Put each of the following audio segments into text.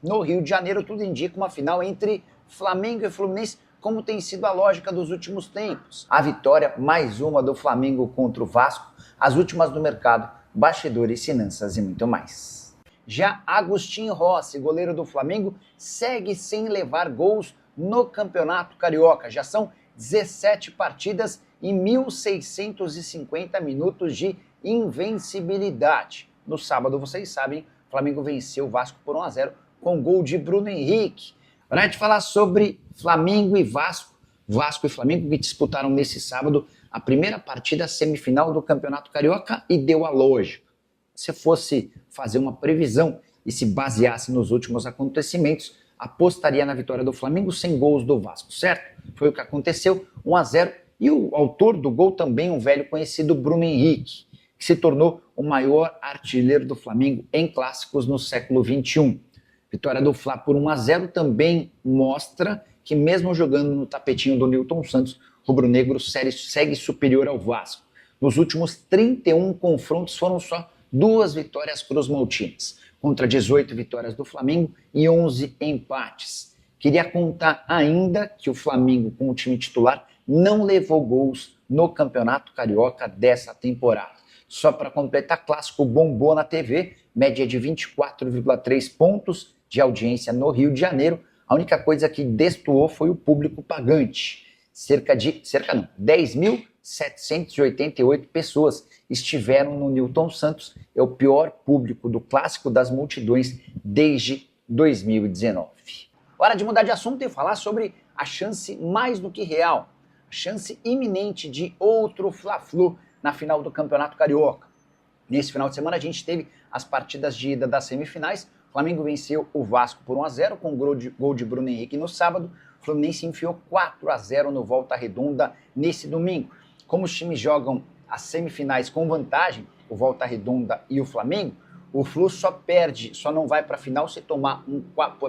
No Rio de Janeiro, tudo indica uma final entre Flamengo e Fluminense, como tem sido a lógica dos últimos tempos. A vitória, mais uma do Flamengo contra o Vasco, as últimas do mercado, bastidores, finanças e muito mais. Já Agostinho Rossi, goleiro do Flamengo, segue sem levar gols no Campeonato Carioca. Já são 17 partidas e 1.650 minutos de invencibilidade. No sábado, vocês sabem, o Flamengo venceu o Vasco por 1-0 com gol de Bruno Henrique. Para a gente falar sobre Flamengo e Vasco, Vasco e Flamengo que disputaram nesse sábado a primeira partida semifinal do Campeonato Carioca e deu a lógica. Se fosse fazer uma previsão e se baseasse nos últimos acontecimentos, apostaria na vitória do Flamengo sem gols do Vasco, certo? Foi o que aconteceu, 1-0, e o autor do gol também um velho conhecido, Bruno Henrique, que se tornou o maior artilheiro do Flamengo em clássicos no século XXI. Vitória do Fla por 1-0 também mostra que mesmo jogando no tapetinho do Nilton Santos, o rubro-negro segue superior ao Vasco. Nos últimos 31 confrontos foram só 2 vitórias para os maltinos, contra 18 vitórias do Flamengo e 11 empates. Queria contar ainda que o Flamengo, com o time titular, não levou gols no Campeonato Carioca dessa temporada. Só para completar, clássico bombou na TV, média de 24,3 pontos de audiência no Rio de Janeiro. A única coisa que destoou foi o público pagante. 10.788 pessoas estiveram no Nilton Santos. É o pior público do Clássico das Multidões desde 2019. Hora de mudar de assunto e falar sobre a chance mais do que real, a chance iminente de outro Fla-Flu na final do Campeonato Carioca. Nesse final de semana a gente teve as partidas de ida das semifinais. O Flamengo venceu o Vasco por 1-0 com gol de Bruno Henrique no sábado. O Fluminense enfiou 4-0 no Volta Redonda nesse domingo. Como os times jogam as semifinais com vantagem, o Volta Redonda e o Flamengo, o Flu só não vai para a final se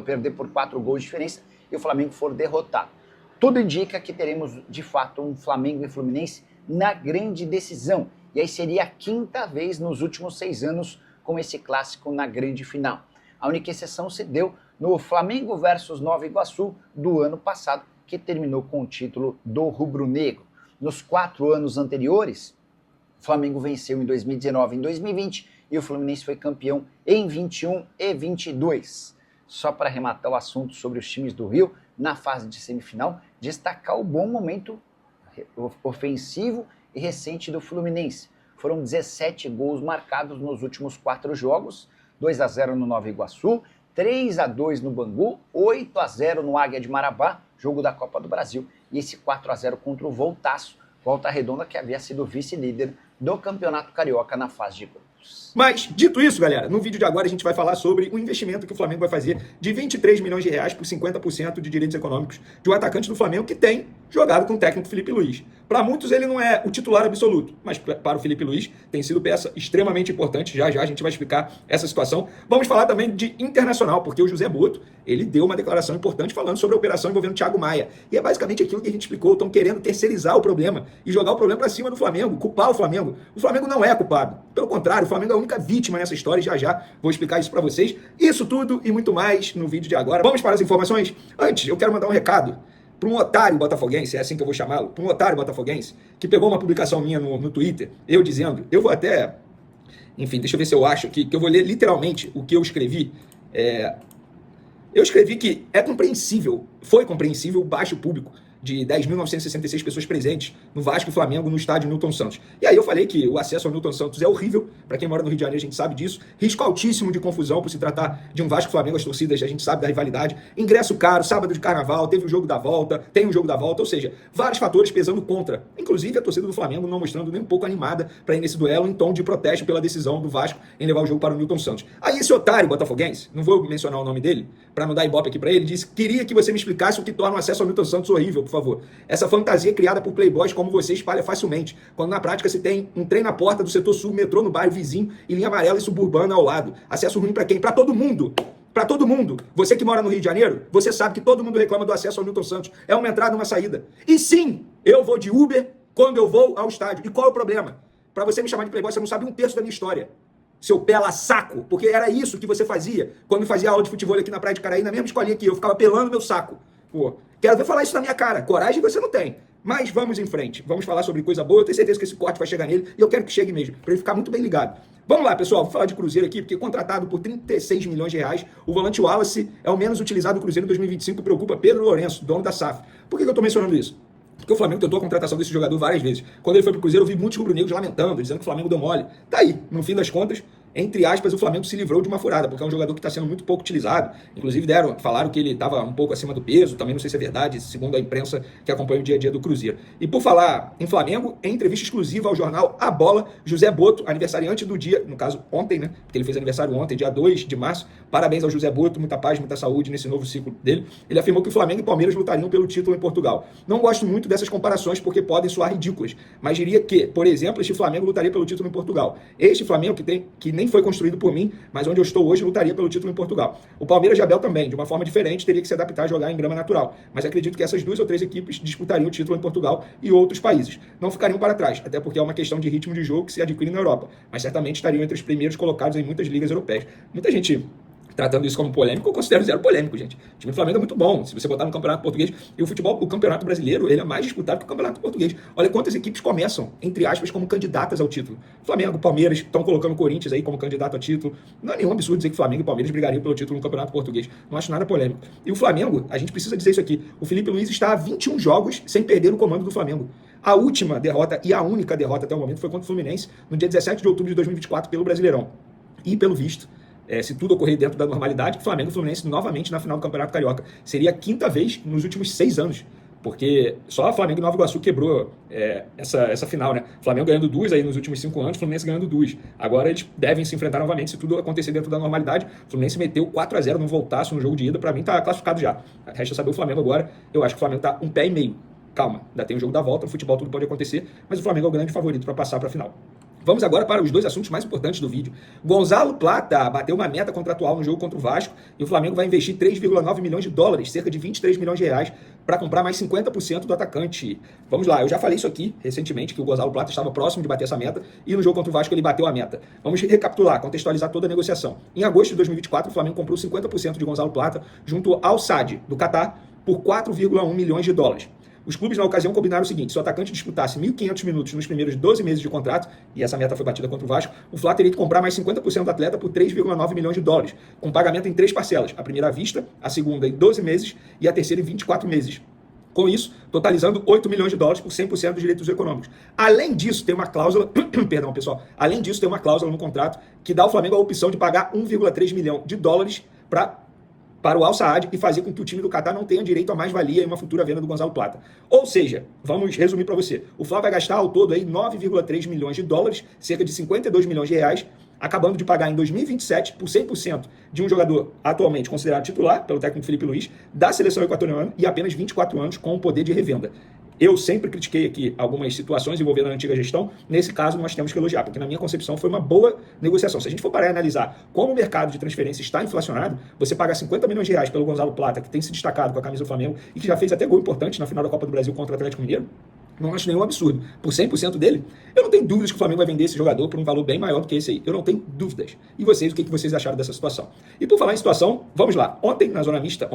perder por 4 gols de diferença e o Flamengo for derrotado. Tudo indica que teremos de fato um Flamengo e Fluminense na grande decisão. E aí seria a 5ª vez nos últimos 6 anos com esse clássico na grande final. A única exceção se deu no Flamengo versus Nova Iguaçu do ano passado, que terminou com o título do rubro-negro. Nos 4 anos anteriores, o Flamengo venceu em 2019 e em 2020 e o Fluminense foi campeão em 21 e 22. Só para arrematar o assunto sobre os times do Rio, na fase de semifinal, destacar o bom momento ofensivo e recente do Fluminense. Foram 17 gols marcados nos últimos 4 jogos, 2-0 no Nova Iguaçu, 3-2 no Bangu, 8-0 no Águia de Marabá, jogo da Copa do Brasil, e esse 4-0 contra o Voltaço, Volta Redonda, que havia sido vice-líder do Campeonato Carioca na fase de grupos. Mas, dito isso, galera, no vídeo de agora a gente vai falar sobre o investimento que o Flamengo vai fazer de 23 milhões de reais por 50% de direitos econômicos de um atacante do Flamengo que tem jogado com o técnico Felipe Luiz. Para muitos ele não é o titular absoluto, mas para o Felipe Luiz tem sido peça extremamente importante. Já a gente vai explicar essa situação. Vamos falar também de internacional, porque o José Boto, ele deu uma declaração importante falando sobre a operação envolvendo o Thiago Maia. E é basicamente aquilo que a gente explicou, estão querendo terceirizar o problema e jogar o problema para cima do Flamengo, culpar o Flamengo. O Flamengo não é culpado. Pelo contrário, o Flamengo é a única vítima nessa história e já vou explicar isso para vocês. Isso tudo e muito mais no vídeo de agora. Vamos para as informações? Antes, eu quero mandar um recado para um otário botafoguense, é assim que eu vou chamá-lo, para um otário botafoguense, que pegou uma publicação minha no Twitter, eu dizendo, eu vou até, enfim, deixa eu ver se eu acho aqui, que eu vou ler literalmente o que eu escrevi. Eu escrevi que foi compreensível o baixo público de 10.966 pessoas presentes no Vasco e Flamengo no estádio Nilton Santos. E aí eu falei que o acesso ao Nilton Santos é horrível, para quem mora no Rio de Janeiro a gente sabe disso, risco altíssimo de confusão por se tratar de um Vasco e Flamengo, as torcidas a gente sabe da rivalidade, ingresso caro, sábado de carnaval, teve o jogo da volta, tem o jogo da volta, ou seja, vários fatores pesando contra, inclusive a torcida do Flamengo não mostrando nem um pouco animada para ir nesse duelo em tom de protesto pela decisão do Vasco em levar o jogo para o Nilton Santos. Aí esse otário botafoguense, não vou mencionar o nome dele, para não dar ibope aqui para ele, disse, queria que você me explicasse o que torna o acesso ao Nilton Santos horrível, por favor. Essa fantasia criada por playboys como você espalha facilmente, quando na prática se tem um trem na porta do setor sul, metrô no bairro vizinho e linha amarela e suburbana ao lado. Acesso ruim para quem? Para todo mundo. Para todo mundo. Você que mora no Rio de Janeiro, você sabe que todo mundo reclama do acesso ao Nilton Santos. É uma entrada e uma saída. E sim, eu vou de Uber quando eu vou ao estádio. E qual é o problema? Para você me chamar de playboy, você não sabe um terço da minha história. seu pela saco, porque era isso que você fazia quando fazia aula de futebol aqui na Praia de Caraí, na mesma escolinha que eu ficava pelando meu saco. Pô, quero ver falar isso na minha cara. Coragem você não tem. Mas vamos em frente. Vamos falar sobre coisa boa. Eu tenho certeza que esse corte vai chegar nele e eu quero que chegue mesmo, para ele ficar muito bem ligado. Vamos lá, pessoal. Vou falar de Cruzeiro aqui, porque contratado por 36 milhões de reais, o volante Wallace é o menos utilizado do Cruzeiro em 2025, preocupa Pedro Lourenço, dono da SAF. Por que eu estou mencionando isso? Porque o Flamengo tentou a contratação desse jogador várias vezes. Quando ele foi pro Cruzeiro, eu vi muitos rubro-negros lamentando, dizendo que o Flamengo deu mole. Tá aí, no fim das contas, entre aspas, o Flamengo se livrou de uma furada, porque é um jogador que está sendo muito pouco utilizado. Inclusive falaram que ele estava um pouco acima do peso, também não sei se é verdade, segundo a imprensa que acompanha o dia a dia do Cruzeiro. E por falar em Flamengo, em entrevista exclusiva ao jornal A Bola, José Boto, aniversariante do dia, no caso ontem, né? Porque ele fez aniversário ontem, dia 2 de março. Parabéns ao José Boto, muita paz, muita saúde nesse novo ciclo dele. Ele afirmou que o Flamengo e Palmeiras lutariam pelo título em Portugal. Não gosto muito dessas comparações porque podem soar ridículas, mas diria que, por exemplo, este Flamengo lutaria pelo título em Portugal. Este Flamengo que nem foi construído por mim, mas onde eu estou hoje, lutaria pelo título em Portugal. O Palmeiras de Abel também, de uma forma diferente, teria que se adaptar a jogar em grama natural. Mas acredito que essas 2 ou 3 equipes disputariam o título em Portugal e outros países. Não ficariam para trás, até porque é uma questão de ritmo de jogo que se adquire na Europa. Mas certamente estariam entre os primeiros colocados em muitas ligas europeias. Muita gente tratando isso como polêmico, eu considero zero polêmico, gente. O time do Flamengo é muito bom. Se você botar no Campeonato Português, e o Campeonato Brasileiro, ele é mais disputado que o Campeonato Português. Olha quantas equipes começam, entre aspas, como candidatas ao título. Flamengo, Palmeiras, estão colocando o Corinthians aí como candidato a título. Não é nenhum absurdo dizer que Flamengo e Palmeiras brigariam pelo título no Campeonato Português. Não acho nada polêmico. E o Flamengo, a gente precisa dizer isso aqui, o Felipe Luiz está há 21 jogos sem perder o comando do Flamengo. A última derrota e a única derrota até o momento foi contra o Fluminense, no dia 17 de outubro de 2024, pelo Brasileirão. E pelo visto, se tudo ocorrer dentro da normalidade, Flamengo e Fluminense novamente na final do Campeonato Carioca. Seria a 5ª vez nos últimos 6 anos, porque só a Flamengo e Nova Iguaçu quebrou essa final, né? Flamengo ganhando 2 aí nos últimos 5 anos, Fluminense ganhando 2. Agora eles devem se enfrentar novamente se tudo acontecer dentro da normalidade. Fluminense meteu 4-0 no voltaço no jogo de ida, para mim tá classificado já. Resta saber o Flamengo agora. Eu acho que o Flamengo tá 1 pé e meio. Calma, ainda tem o jogo da volta, no futebol tudo pode acontecer, mas o Flamengo é o grande favorito para passar para a final. Vamos agora para os 2 assuntos mais importantes do vídeo. Gonzalo Plata bateu uma meta contratual no jogo contra o Vasco e o Flamengo vai investir 3,9 milhões de dólares, cerca de 23 milhões de reais, para comprar mais 50% do atacante. Vamos lá, eu já falei isso aqui recentemente, que o Gonzalo Plata estava próximo de bater essa meta e no jogo contra o Vasco ele bateu a meta. Vamos recapitular, contextualizar toda a negociação. Em agosto de 2024, o Flamengo comprou 50% de Gonzalo Plata junto ao SAD, do Catar, por 4,1 milhões de dólares. Os clubes, na ocasião, combinaram o seguinte: se o atacante disputasse 1.500 minutos nos primeiros 12 meses de contrato, e essa meta foi batida contra o Vasco, o Flá teria que comprar mais 50% do atleta por 3,9 milhões de dólares, com pagamento em 3 parcelas, a primeira à vista, a segunda em 12 meses e a terceira em 24 meses. Com isso, totalizando 8 milhões de dólares por 100% dos direitos econômicos. Além disso, tem uma cláusula, perdão, pessoal, além disso, tem uma cláusula no contrato que dá ao Flamengo a opção de pagar 1,3 milhão de dólares para o Al Saad e fazer com que o time do Catar não tenha direito a mais-valia em uma futura venda do Gonzalo Plata. Ou seja, vamos resumir para você, o Flá vai gastar ao todo aí 9,3 milhões de dólares, cerca de 52 milhões de reais, acabando de pagar em 2027 por 100% de um jogador atualmente considerado titular pelo técnico Felipe Luiz, da seleção equatoriana e apenas 24 anos com o poder de revenda. Eu sempre critiquei aqui algumas situações envolvendo a antiga gestão. Nesse caso, nós temos que elogiar, porque na minha concepção foi uma boa negociação. Se a gente for parar e analisar como o mercado de transferência está inflacionado, você pagar 50 milhões de reais pelo Gonzalo Plata, que tem se destacado com a camisa do Flamengo e que já fez até gol importante na final da Copa do Brasil contra o Atlético Mineiro, não acho nenhum absurdo. Por 100% dele, eu não tenho dúvidas que o Flamengo vai vender esse jogador por um valor bem maior do que esse aí. Eu não tenho dúvidas. E vocês, o que vocês acharam dessa situação? E por falar em situação, vamos lá. Ontem, na Zona Mista,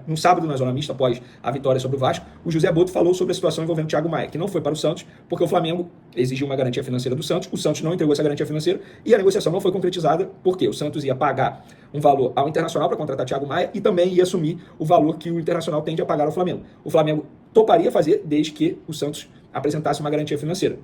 no sábado, na Zona Mista, após a vitória sobre o Vasco, o José Boto falou sobre a situação envolvendo o Thiago Maia, que não foi para o Santos, porque o Flamengo exigiu uma garantia financeira do Santos, o Santos não entregou essa garantia financeira e a negociação não foi concretizada, porque o Santos ia pagar um valor ao Internacional para contratar Thiago Maia e também ia assumir o valor que o Internacional tende a pagar ao Flamengo. O Flamengo toparia fazer desde que o Santos apresentasse uma garantia financeira.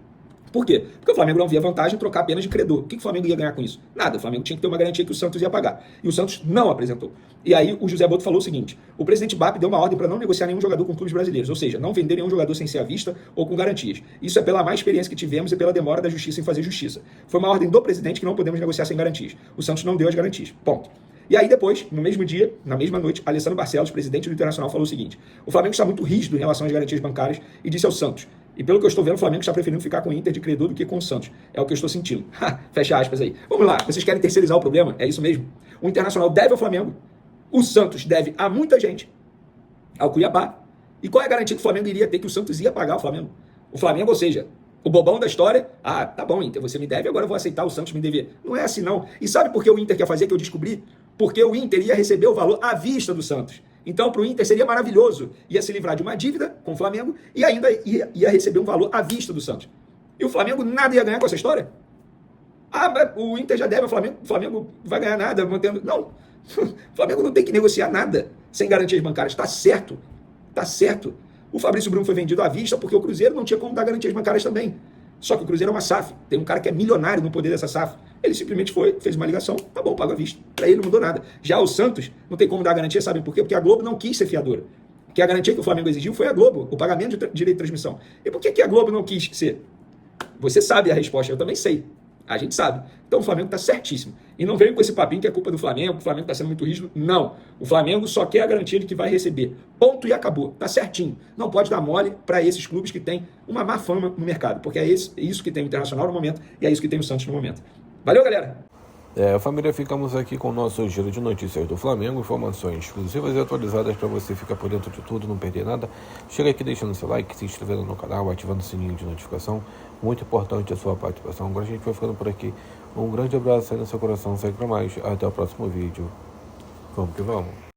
Por quê? Porque o Flamengo não via vantagem em trocar apenas de credor. O que o Flamengo ia ganhar com isso? Nada. O Flamengo tinha que ter uma garantia que o Santos ia pagar. E o Santos não apresentou. E aí o José Boto falou o seguinte: o presidente BAP deu uma ordem para não negociar nenhum jogador com clubes brasileiros, ou seja, não vender nenhum jogador sem ser à vista ou com garantias. Isso é pela má experiência que tivemos e pela demora da justiça em fazer justiça. Foi uma ordem do presidente que não podemos negociar sem garantias. O Santos não deu as garantias. Ponto. E aí depois, no mesmo dia, na mesma noite, Alessandro Barcelos, presidente do Internacional, falou o seguinte: o Flamengo está muito rígido em relação às garantias bancárias e disse ao Santos: e pelo que eu estou vendo, o Flamengo está preferindo ficar com o Inter de credor do que com o Santos. É o que eu estou sentindo. Fecha aspas aí. Vamos lá, vocês querem terceirizar o problema? É isso mesmo. O Internacional deve ao Flamengo, o Santos deve a muita gente, ao Cuiabá. E qual é a garantia que o Flamengo iria ter que o Santos ia pagar ao Flamengo? O Flamengo, ou seja, O bobão da história, tá bom, Inter, você me deve, agora eu vou aceitar o Santos me dever. Não é assim, não. E sabe por que o Inter quer fazer, que eu descobri? Porque o Inter ia receber o valor à vista do Santos. Então, para o Inter seria maravilhoso. Ia se livrar de uma dívida com o Flamengo e ainda ia receber um valor à vista do Santos. E o Flamengo nada ia ganhar com essa história? Mas o Inter já deve ao Flamengo, o Flamengo vai ganhar nada mantendo... Não, o Flamengo não tem que negociar nada sem garantias bancárias. Tá certo, tá certo. O Fabrício Bruno foi vendido à vista porque o Cruzeiro não tinha como dar garantias bancárias também. Só que o Cruzeiro é uma SAF. Tem um cara que é milionário no poder dessa SAF. Ele simplesmente fez uma ligação, tá bom, paga à vista. Para ele não mudou nada. Já o Santos não tem como dar garantia, sabem por quê? Porque a Globo não quis ser fiadora. Porque a garantia que o Flamengo exigiu foi a Globo, o pagamento de direito de transmissão. E por que a Globo não quis ser? Você sabe a resposta, eu também sei. A gente sabe. Então o Flamengo está certíssimo. E não vem com esse papinho que é culpa do Flamengo, que o Flamengo está sendo muito rígido. Não. O Flamengo só quer a garantia de que vai receber. Ponto e acabou. Está certinho. Não pode dar mole para esses clubes que têm uma má fama no mercado. Porque é isso que tem o Internacional no momento e é isso que tem o Santos no momento. Valeu, galera! Família, ficamos aqui com o nosso giro de notícias do Flamengo, informações exclusivas e atualizadas para você ficar por dentro de tudo, não perder nada. Chega aqui deixando seu like, se inscrevendo no canal, ativando o sininho de notificação, muito importante a sua participação. Agora a gente vai ficando por aqui, um grande abraço aí no seu coração, segue para mais, até o próximo vídeo, vamos que vamos.